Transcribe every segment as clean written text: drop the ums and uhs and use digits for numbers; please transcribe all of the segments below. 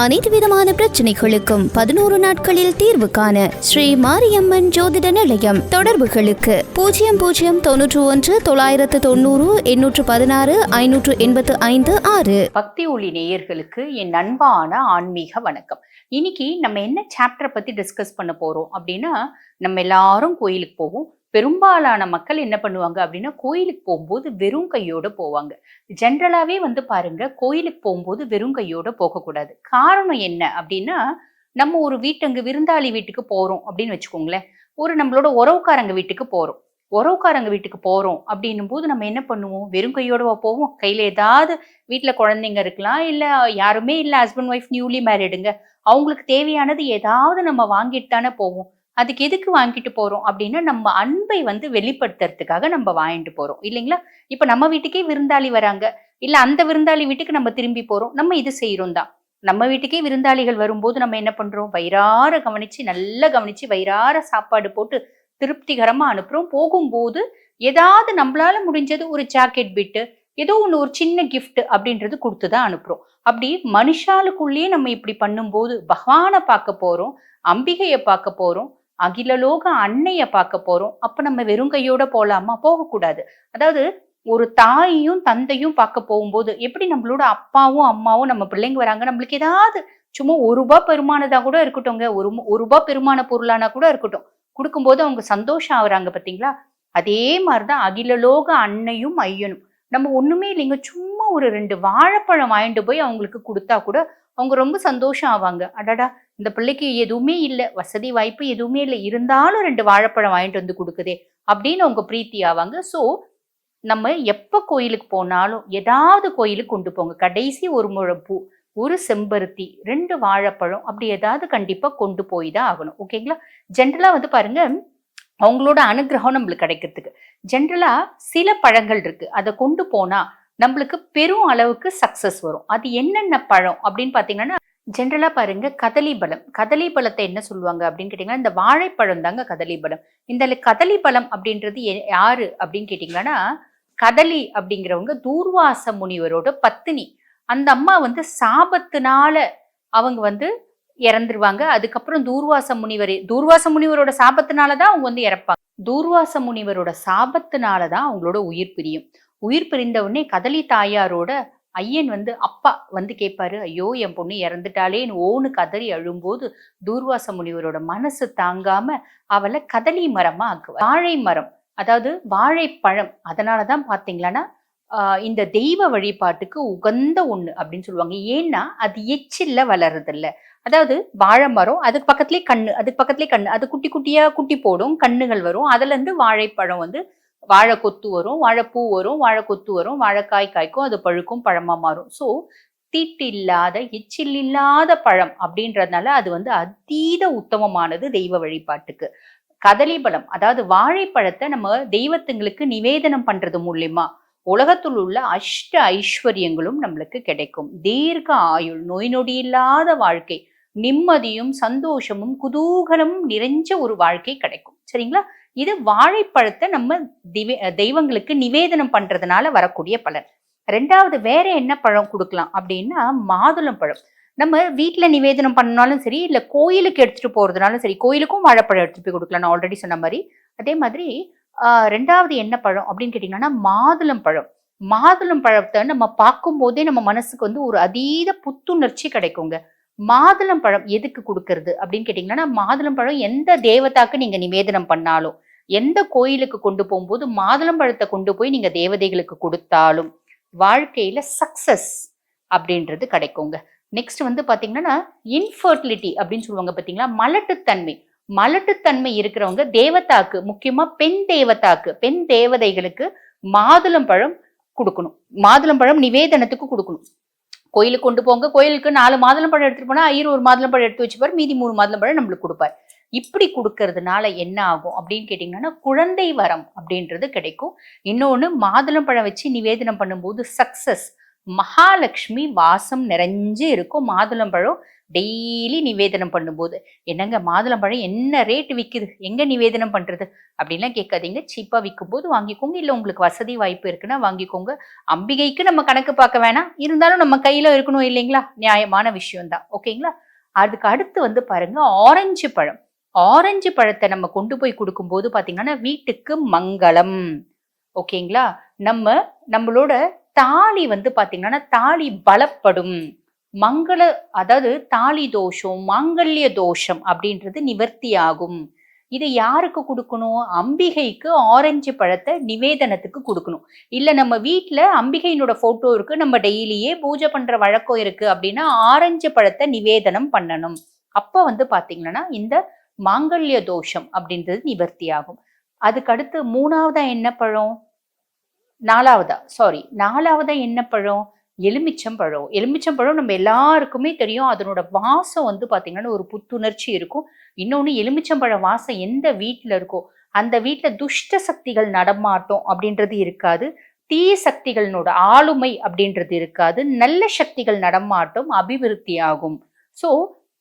அனைத்து விதமான பிரச்சனைகளுக்கும் 11 நாட்களில் தீர்வு காண ஸ்ரீ மாரியம்மன் ஜோதிட நிலையம். தொடர்புகளுக்கு 0091 990 816 585 6. பக்தி ஒளி நேயர்களுக்கு என் அன்பான ஆன்மீக வணக்கம். இன்னைக்கு நம்ம என்ன சாப்டரை பத்தி டிஸ்கஸ் பண்ண போறோம் அப்படின்னா, நம்ம எல்லாரும் கோயிலுக்கு போவோம். பெரும்பாலான மக்கள் என்ன பண்ணுவாங்க அப்படின்னா, கோயிலுக்கு போகும்போது வெறும் கையோட போவாங்க. ஜென்ரலாவே பாருங்க, கோயிலுக்கு போகும்போது வெறும் கையோட போகக்கூடாது. காரணம் என்ன அப்படின்னா, நம்ம ஒரு விருந்தாளி வீட்டுக்கு போறோம் அப்படின்னு வச்சுக்கோங்களேன். ஒரு நம்மளோட உறவுக்காரங்க வீட்டுக்கு போறோம் அப்படின்னும் போது நம்ம என்ன பண்ணுவோம், வெறும் கையோடவா போவோம். கையில ஏதாவது வீட்டுல குழந்தைங்க இருக்கலாம், இல்ல யாருமே இல்ல, ஹஸ்பண்ட் ஒய்ஃப் நியூலி மேரிடுங்க, அவங்களுக்கு தேவையானது ஏதாவது நம்ம வாங்கிட்டு தானே போவோம். அதுக்கு எதுக்கு வாங்கிட்டு போறோம் அப்படின்னா, நம்ம அன்பை வெளிப்படுத்துறதுக்காக நம்ம வாங்கிட்டு போறோம் இல்லைங்களா? இப்ப நம்ம வீட்டுக்கே விருந்தாளி வராங்க, இல்ல அந்த விருந்தாளி வீட்டுக்கு நம்ம திரும்பி போறோம், நம்ம இது செய்யறோம் தான். நம்ம வீட்டுக்கே விருந்தாளிகள் வரும்போது நம்ம என்ன பண்றோம், நல்லா கவனிச்சு வயிறார சாப்பாடு போட்டு திருப்திகரமா அனுப்புறோம். போகும்போது ஏதாவது நம்மளால முடிஞ்சது ஒரு ஜாக்கெட் பிட்டு, ஏதோ ஒண்ணு, ஒரு சின்ன கிஃப்ட் அப்படின்றது கொடுத்துதான் அனுப்புறோம். அப்படி மனுஷாளுக்குள்ளேயே நம்ம இப்படி பண்ணும்போது பகவானை பார்க்க போறோம், அம்பிகையை பார்க்க போறோம், அகிலலோக அன்னைய பார்க்க போறோம். அப்ப நம்ம வெறும் கையோட போலாமா? போகக்கூடாது. அதாவது ஒரு தாயையும் தந்தையும் பார்க்க போகும்போது எப்படி நம்மளோட அப்பாவும் அம்மாவும் நம்ம பிள்ளைங்க வராங்க, நம்மளுக்கு ஏதாவது சும்மா ₹1 பெருமானதா கூட இருக்கட்டும்ங்க, ₹1 பெருமான பொருளானா கூட இருக்கட்டும், கொடுக்கும்போது அவங்க சந்தோஷம் ஆகுறாங்க பாத்தீங்களா? அதே மாதிரிதான் அகிலலோக அன்னையும் ஐயனும். நம்ம ஒண்ணுமே இல்லைங்க, சும்மா ஒரு 2 வாழைப்பழம் வாங்கிட்டு போய் அவங்களுக்கு கொடுத்தா கூட அவங்க ரொம்ப சந்தோஷம் ஆவாங்க. அடடா, இந்த பிள்ளைக்கு எதுவுமே இல்லை, வசதி வாய்ப்பு எதுவுமே இல்லை, இருந்தாலும் 2 வாழைப்பழம் வாங்கிட்டு வந்து கொடுக்குதே அப்படின்னு அவங்க பிரீத்தி ஆவாங்க. ஸோ நம்ம எப்ப கோயிலுக்கு போனாலும் ஏதாவது கோயிலுக்கு கொண்டு போங்க. கடைசி ஒரு முழப்பூ, ஒரு செம்பருத்தி, 2 வாழைப்பழம், அப்படி ஏதாவது கண்டிப்பா கொண்டு போய் தான் ஆகணும். ஓகேங்களா? ஜென்ரலா பாருங்க, அவங்களோட அனுகிரகம் நம்மளுக்கு கிடைக்கிறதுக்கு ஜென்ரலா சில பழங்கள் இருக்கு, அதை கொண்டு போனா நம்மளுக்கு பெரும் அளவுக்கு சக்சஸ் வரும். அது என்னென்ன பழம் அப்படின்னு பாத்தீங்கன்னா, ஜென்ரலா பாருங்க, கதலி பழத்தை என்ன சொல்லுவாங்க அப்படின்னு கேட்டீங்கன்னா, இந்த வாழைப்பழம் தாங்க கதலி பழம். இந்த கதலி பழம் அப்படின்றது யாரு அப்படின்னு கேட்டீங்கன்னா, கதலி அப்படிங்கிறவங்க தூர்வாச முனிவரோட பத்தினி. அந்த அம்மா சாபத்தினால அவங்க இறந்துருவாங்க. அதுக்கப்புறம் தூர்வாச முனிவரோட சாபத்தினாலதான் அவங்க இறப்பாங்க. தூர்வாச முனிவரோட சாபத்தினாலதான் அவங்களோட உயிர் பிரியும். உயிர் பிரிந்த உடனே கதலி தாயாரோட ஐயன் அப்பா கேட்பாரு, ஐயோ என் பொண்ணு இறந்துட்டாலேன்னு ஓன்னு கதறி அழும்போது தூர்வாச முனிவரோட மனசு தாங்காம அவளை கதலி மரமா ஆக்குவார். வாழை மரம், அதாவது வாழைப்பழம். அதனாலதான் பாத்தீங்களன்னா இந்த தெய்வ வழிபாட்டுக்கு உகந்த ஒண்ணு அப்படின்னு சொல்லுவாங்க. ஏன்னா அது எச்சில்ல வளருது இல்ல. அதாவது வாழை மரம், அதுக்கு பக்கத்துலயே கண்ணு, அது குட்டி குட்டியா குட்டி போடும், கண்ணுகள் வரும், அதுல இருந்து வாழைப்பழம் வாழை கொத்து வரும், வாழைப்பூ வரும், வாழை கொத்து வரும், வாழைக்காய் காய்க்கும், அது பழுக்கும், பழமா மாறும். ஸோ தீட்டு இல்லாத, எச்சில் இல்லாத பழம் அப்படின்றதுனால அது அதீத உத்தமமானது தெய்வ வழிபாட்டுக்கு. கதலி பழம், அதாவது வாழைப்பழத்தை நம்ம தெய்வத்துங்களுக்கு நிவேதனம் பண்றது மூலியமா உலகத்தில் உள்ள அஷ்ட ஐஸ்வர்யங்களும் நம்மளுக்கு கிடைக்கும். தீர்க்க ஆயுள், நோய் நொடி இல்லாத வாழ்க்கை, நிம்மதியும் சந்தோஷமும் குதூகலமும் நிறைஞ்ச ஒரு வாழ்க்கை கிடைக்கும். சரிங்களா? இது வாழைப்பழத்தை நம்ம தெய்வங்களுக்கு நிவேதனம் பண்றதுனால வரக்கூடிய பலன். 2வது வேற என்ன பழம் கொடுக்கலாம் அப்படின்னா, மாதுளம் பழம். நம்ம வீட்டுல நிவேதனம் பண்ணாலும் சரி, இல்ல கோயிலுக்கு எடுத்துட்டு போறதுனாலும் சரி, கோயிலுக்கும் வாழைப்பழம் எடுத்துட்டு போய் கொடுக்கலாம், நான் ஆல்ரெடி சொன்ன மாதிரி. அதே மாதிரி 2வது என்ன பழம் அப்படின்னு கேட்டீங்கன்னா, மாதுளம் பழம். மாதுளம் பழத்தை நம்ம பார்க்கும் போதே நம்ம மனசுக்கு ஒரு அதீத புத்துணர்ச்சி கிடைக்குங்க. மாதுளம் பழம் எதுக்கு கொடுக்கறது அப்படின்னு கேட்டீங்கன்னா, மாதுளம் பழம் எந்த தேவதாக்கு நீங்க நிவேதனம் பண்ணாலும், எந்த கோயிலுக்கு கொண்டு போகும்போது மாதுளம் பழத்தை கொண்டு போய் நீங்க தேவதைகளுக்கு கொடுத்தாலும் வாழ்க்கையில சக்சஸ் அப்படின்றது கிடைக்குங்க. நெக்ஸ்ட் பாத்தீங்கன்னா, இன்ஃபர்டிலிட்டி அப்படின்னு சொல்லுவாங்க பாத்தீங்களா, மலட்டுத்தன்மை இருக்கிறவங்க தேவதாக்கு, முக்கியமா பெண் தேவதைகளுக்கு மாதுளம் பழம் கொடுக்கணும். மாதுளம் பழம் நிவேதனத்துக்கு கொடுக்கணும். கோயிலுக்கு கொண்டு போங்க, கோயிலுக்கு 4 மாதுளம் பழம் எடுத்துட்டு போனா ஐயர் ஒரு மாதுளம் பழம் எடுத்து வச்சுப்பாரு, மீதி 3 மாதுளம் பழம் நம்மளுக்கு கொடுப்பாரு. இப்படி கொடுக்கறதுனால என்ன ஆகும் அப்படின்னு கேட்டீங்கன்னா, குழந்தை வரம் அப்படின்றது கிடைக்கும். இன்னொன்னு, மாதுளம் பழம் வச்சு நிவேதனம் பண்ணும்போது சக்சஸ், மகாலட்சுமி வாசம் நிறைஞ்சு இருக்கும் மாதுளம்பழம் டெய்லி நிவேதனம் பண்ணும்போது. என்னங்க மாதுளம்பழம் என்ன ரேட் விற்குது, எங்க நிவேதனம் பண்றது அப்படின்லாம் கேட்காதீங்க. சீப்பா விற்கும் போது வாங்கிக்கோங்க, இல்லை உங்களுக்கு வசதி வாய்ப்பு இருக்குன்னா வாங்கிக்கோங்க. அம்பிகைக்கு நம்ம கணக்கு பார்க்க வேணாம், இருந்தாலும் நம்ம கையில இருக்கணும் இல்லைங்களா, நியாயமான விஷயம்தான். ஓகேங்களா. அதுக்கு அடுத்து பாருங்க ஆரஞ்சு பழம். ஆரஞ்சு பழத்தை நம்ம கொண்டு போய் கொடுக்கும்போது பாத்தீங்கன்னா வீட்டுக்கு மங்களம். ஓகேங்களா. நம்மளோட தாலி பாத்தீங்கன்னா தாலி பலப்படும். மங்கள அதாவது தாலி தோஷம் மாங்கல்ய தோஷம் அப்படின்றது நிவர்த்தி ஆகும். இது யாருக்கு கொடுக்கணும், அம்பிகைக்கு ஆரஞ்சு பழத்தை நிவேதனத்துக்கு கொடுக்கணும். இல்ல நம்ம வீட்டுல அம்பிகையினோட போட்டோ இருக்கு, நம்ம டெய்லியே பூஜை பண்ற வழக்கம் இருக்கு அப்படின்னா ஆரஞ்சு பழத்தை நிவேதனம் பண்ணணும். அப்ப பாத்தீங்கன்னா இந்த மாங்கல்ய தோஷம் அப்படின்றது நிவர்த்தி ஆகும். அதுக்கு அடுத்து மூணாவதா என்ன பழம், நாலாவதா என்ன பழம், எலுமிச்சம்பழம். எலுமிச்சம்பழம் நம்ம எல்லாருக்குமே தெரியும், அதனோட வாசம் பாத்தீங்கன்னா ஒரு புத்துணர்ச்சி இருக்கும். இன்னொன்னு எலுமிச்சம்பழ வாசம் எந்த வீட்டுல இருக்கோ அந்த வீட்டுல துஷ்ட சக்திகள் நடமாட்டம் அப்படின்றது இருக்காது, தீய சக்திகளோட ஆளுமை அப்படின்றது இருக்காது, நல்ல சக்திகள் நடமாட்டம் அபிவிருத்தி ஆகும். சோ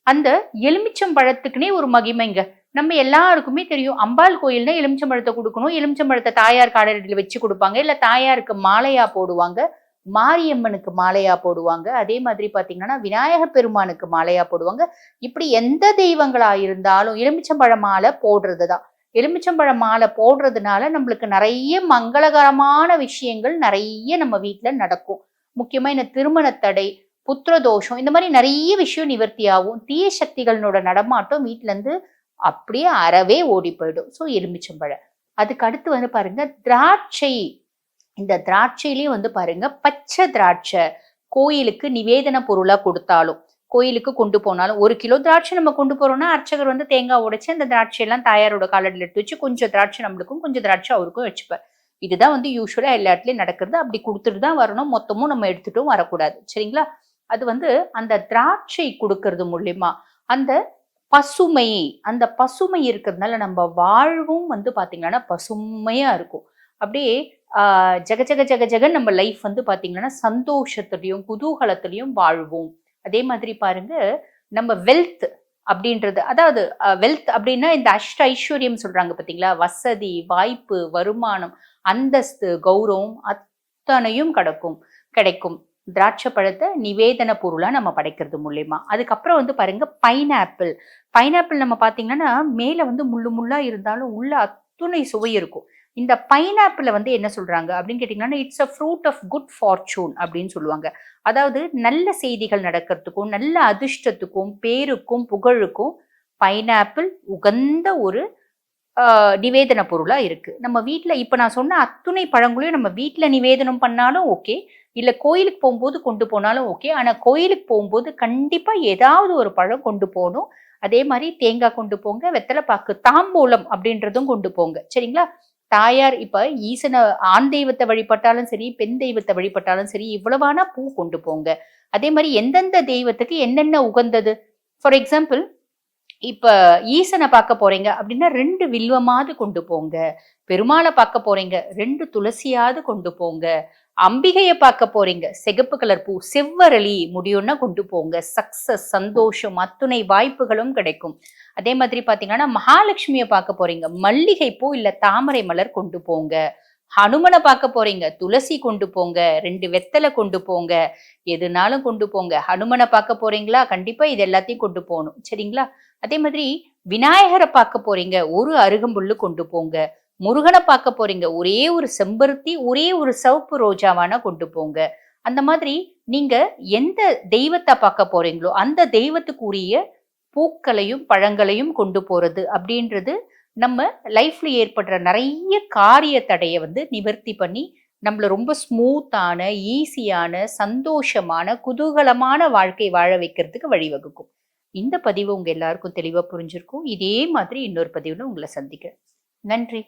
அந்த எலுமிச்சம்பழத்துக்குனே ஒரு மகிமைங்க. நம்ம எல்லாருக்குமே தெரியும், அம்பாள் கோயில்னா எலுமிச்சம்பழத்தை கொடுக்கணும், எலுமிச்சம்பழத்தை தாயார் காலடியில் வச்சு கொடுப்பாங்க, இல்ல தாயாருக்கு மாலையா போடுவாங்க, மாரியம்மனுக்கு மாலையா போடுவாங்க, அதே மாதிரி பாத்தீங்கன்னா விநாயக பெருமானுக்கு மாலையா போடுவாங்க. இப்படி எந்த தெய்வங்களா இருந்தாலும் எலுமிச்சம்பழ மாலை போடுறதுதான். எலுமிச்சம்பழ மாலை போடுறதுனால நம்மளுக்கு நிறைய மங்களகரமான விஷயங்கள் நிறைய நம்ம வீட்டுல நடக்கும். முக்கியமா இந்த திருமண தடை, புத்திர தோஷம், இந்த மாதிரி நிறைய விஷயம் நிவர்த்தி ஆகும். தீய சக்திகளோட நடமாட்டம் வீட்டுல இருந்து அப்படியே அறவே ஓடி போயிடும். ஸோ எலுமிச்சம்பழம். அதுக்கு அடுத்து பாருங்க திராட்சை. இந்த திராட்சையிலேயே பாருங்க பச்சை திராட்சை கோயிலுக்கு நிவேதன பொருளா கொடுத்தாலும், கோயிலுக்கு கொண்டு போனாலும், 1 கிலோ திராட்சை நம்ம கொண்டு போறோம்னா அர்ச்சகர் தேங்காய் உடைச்சு அந்த திராட்சையெல்லாம் தாயாரோட காலடியில் எடுத்து வச்சு கொஞ்சம் திராட்சை நம்மளுக்கும் கொஞ்சம் திராட்சை அவருக்கும் வச்சுப்பார். இதுதான் யூஸ்வலா எல்லா இடத்துலயும் நடக்கிறது. அப்படி கொடுத்துட்டு தான் வரணும், மொத்தமும் நம்ம எடுத்துட்டும் வரக்கூடாது. சரிங்களா. அது அந்த திராட்சை கொடுக்கறது மூலியமா அந்த பசுமை இருக்கிறதுனால நம்ம வாழ்வும் பாத்தீங்கன்னா பசுமையா இருக்கும். அப்படியே ஜக ஜக ஜக ஜகன் நம்ம லைஃப் பாத்தீங்கன்னா சந்தோஷத்துலயும் குதூகலத்திலையும் வாழ்வோம். அதே மாதிரி பாருங்க நம்ம வெல்த் அப்படின்றது, அதாவது வெல்த் அப்படின்னா இந்த அஷ்ட ஐஸ்வர்யம் சொல்றாங்க பாத்தீங்களா, வசதி வாய்ப்பு வருமானம் அந்தஸ்து கௌரவம் அத்தனையும் கிடைக்கும் திராட்சை பழத்தை நிவேதன பொருளா நம்ம படைக்கிறது மூலியமா. அதுக்கப்புறம் பாருங்க பைனாப்பிள் நம்ம பாத்தீங்கன்னா மேல முள்ளு முள்ளா இருந்தாலும் உள்ள அத்துணை சுவை இருக்கும். இந்த பைனாப்பிள என்ன சொல்றாங்க அப்படின்னு கேட்டீங்கன்னா, it's a fruit of good fortune அப்படின்னு சொல்லுவாங்க. அதாவது நல்ல செய்திகள் நடக்கிறதுக்கும் நல்ல அதிர்ஷ்டத்துக்கும் பேருக்கும் புகழுக்கும் பைனாப்பிள் உகந்த ஒரு நிவேதன பொருளா இருக்கு. நம்ம வீட்டுல இப்ப நான் சொன்ன அத்துணை பழங்களையும் நம்ம வீட்டுல நிவேதனம் பண்ணாலும் ஓகே, இல்ல கோயிலுக்கு போகும்போது கொண்டு போனாலும் ஓகே. ஆனா கோயிலுக்கு போகும்போது கண்டிப்பா ஏதாவது ஒரு பழம் கொண்டு போகணும். அதே மாதிரி தேங்காய் கொண்டு போங்க, வெத்தலை பாக்கு, தாம்பூலம் அப்படின்றதும் கொண்டு போங்க. சரிங்களா. தாயார் இப்ப ஈசனை ஆண் தெய்வத்தை வழிபட்டாலும் சரி, பெண் தெய்வத்தை வழிபட்டாலும் சரி, இவ்வளவான பூ கொண்டு போங்க. அதே மாதிரி எந்தெந்த தெய்வத்துக்கு என்னென்ன உகந்தது. ஃபார் எக்ஸாம்பிள் இப்ப ஈசனை பார்க்க போறீங்க அப்படின்னா 2 வில்வமாவது கொண்டு போங்க. பெருமாளை பார்க்க போறீங்க 2 துளசியாவது கொண்டு போங்க. அம்பிகையை பார்க்க போறீங்க சிகப்பு கலர் பூ செவ்வரளி முடியும்னா கொண்டு போங்க. சக்சஸ் சந்தோஷம் அத்துணை வாய்ப்புகளும் கிடைக்கும். அதே மாதிரி பாத்தீங்கன்னா மகாலட்சுமியை பார்க்க போறீங்க மல்லிகை பூ இல்ல தாமரை மலர் கொண்டு போங்க. ஹனுமனை பார்க்க போறீங்க துளசி கொண்டு போங்க, 2 வெத்தலை கொண்டு போங்க, எதுனாலும் கொண்டு போங்க. ஹனுமனை பார்க்க போறீங்களா கண்டிப்பா இது எல்லாத்தையும் கொண்டு போகணும். சரிங்களா. அதே மாதிரி விநாயகரை பார்க்க போறீங்க 1 அருகம்புல்லு கொண்டு போங்க. முருகனை பார்க்க போறீங்க ஒரே ஒரு செம்பருத்தி ஒரே ஒரு சிவப்பு ரோஜாவான கொண்டு போங்க. அந்த மாதிரி நீங்க எந்த தெய்வத்தை பார்க்க போறீங்களோ அந்த தெய்வத்துக்கு உரிய பூக்களையும் பழங்களையும் கொண்டு போறது அப்படின்றது நம்ம லைஃப்ல ஏற்படுற நிறைய காரிய தடையை நிவர்த்தி பண்ணி நம்மள ரொம்ப ஸ்மூத்தான ஈஸியான சந்தோஷமான குதூகலமான வாழ்க்கை வாழ வைக்கிறதுக்கு வழிவகுக்கும். இந்த பதிவு உங்க எல்லாருக்கும் தெளிவா புரிஞ்சிருக்கும். இதே மாதிரி இன்னொரு பதிவுல உங்களை சந்திக்கிறேன். நன்றி.